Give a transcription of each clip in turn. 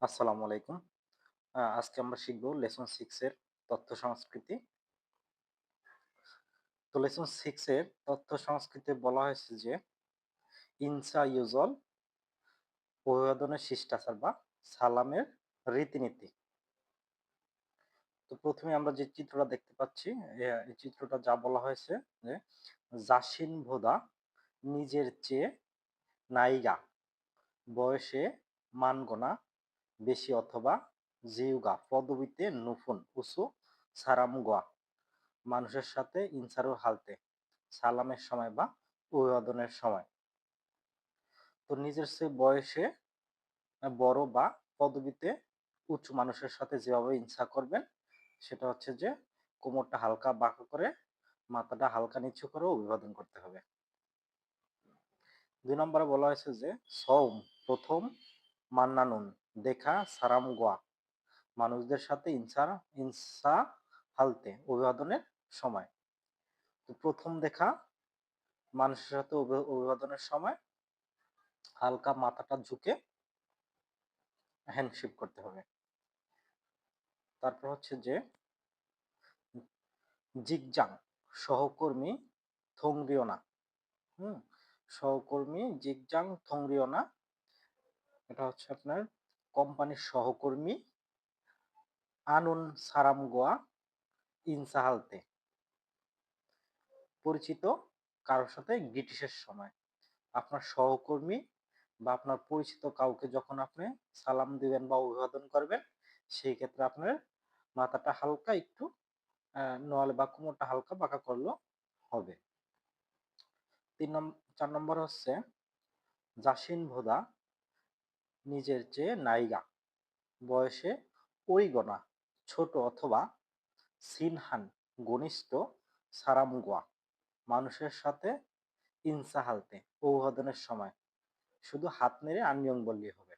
আসসালামু আলাইকুম। আজকে আমরা শিখব লেসন 6 এর তথ্য সংস্কৃতি। তো লেসন 6 এর তথ্য সংস্কৃতিতে বলা হয়েছে যে ইনসা ইউজুয়াল অভিবাদনের শিষ্টাচার বা সালামের রীতিনীতি। তো প্রথমে আমরা যে চিত্রটা দেখতে পাচ্ছি, এই চিত্রটা যা বলা হয়েছে যে জাসিন ভোদা নিজের চেয়ে নাইগা বয়সে মানগোনা বেশি অথবা জিউগা পদবীতে নুফুন উসু সারামুগোয়া মানুষের সাথে ইনসারু হালতে সালামের সময় বা অভিবাদনের সময়। তো নিজের চেয়ে বয়সে বড় বা পদবিতে উঁচু মানুষের সাথে যেভাবে ইনসা করবেন সেটা হচ্ছে যে কোমরটা হালকা বাঁকা করে মাথাটা হালকা নিচু করে অভিবাদন করতে হবে। ২ নম্বরে বলা হয়েছে যে সৌম প্রথম মান্নানুন দেখা সারাম গোয়া মানুষদের সাথে ইনসা হালতে অভিবাদনের সময়। তো প্রথম দেখা মানুষের সাথে অভিবাদনের সময় হালকা মাথাটা ঝুঁকে হ্যান্ডশেক করতে হবে। তারপর হচ্ছে যে জিগজাং সহকর্মী থংরিওনা। হুম সহকর্মী জিগজাং থংরিওনা, এটা হচ্ছে আপনার কোম্পানির সহকর্মী আনুন সারামগোয়া ইনসাহালতে পরিচিত কারোর সাথে ব্রিটিশের সময়। আপনার সহকর্মী বা আপনার পরিচিত কাউকে যখন আপনি সালাম দিবেন বা অভিবাদন করবেন সেই ক্ষেত্রে আপনার মাথাটা হালকা একটু নোয়ালে বা কোমরটা হালকা বাঁকা করলেও হবে। ৪ নম্বর হচ্ছে জাসিন ভোদা নিজের চেয়ে নাইগা বয়সে ওইগনা ছোট অথবা সিনহান ঘনিষ্ঠ সারামুগোয়া মানুষের সাথে ইনসাহালতে অভিবাদনের সময় শুধু হাত নেড়ে আন্নিয়ং বললেই হবে।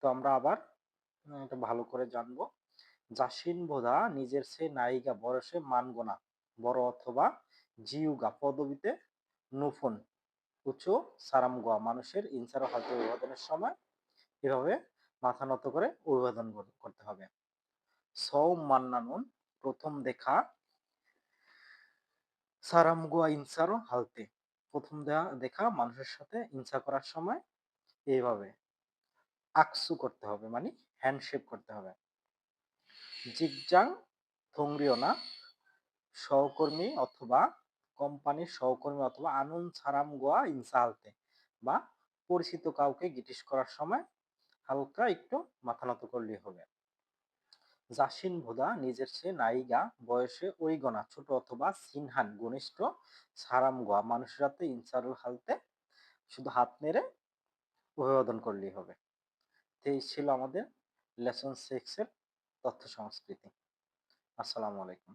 তো আমরা আবার এটা ভালো করে জানবো। জাসিন ভোদা নিজের চেয়ে নায়িকা বয়সে মানগোনা বড় অথবা জিউগা পদবিতে নুফুন উঁচু সারামগোয়া মানুষের ইনসার হাতে অভিবাদনের সময় এভাবে মাথা নত করে অভিবাদন করতে হবে। সৌ মান্নানুন প্রথম দেখা সারামগোয়া ইনসারো হালতে প্রথম দেখা মানুষের সাথে ইনসা করার সময় এইভাবে আকসু করতে হবে, মানে হ্যান্ডশেক করতে হবে। জিগজাং থংরিওনা সহকর্মী অথবা কোম্পানির সহকর্মী অথবা আনুন সারাম গোয়া ইনসালতে বা পরিচিত কাউকে গিটিস করার সময় হালকা একটু মাথা নত করলেই হবে। জাসিন ভোদা নিজের চেয়ে নায়িকা বয়সে ওইগনা ছোট অথবা সিনহান ঘনিষ্ঠ সারাম গোয়া মানুষের হাতে ইনসারুল হালতে শুধু হাত নেড়ে অভিবাদন করলেই হবে। এই ছিল আমাদের লেসন 6 এর তথ্য সংস্কৃতি। আসসালামু আলাইকুম।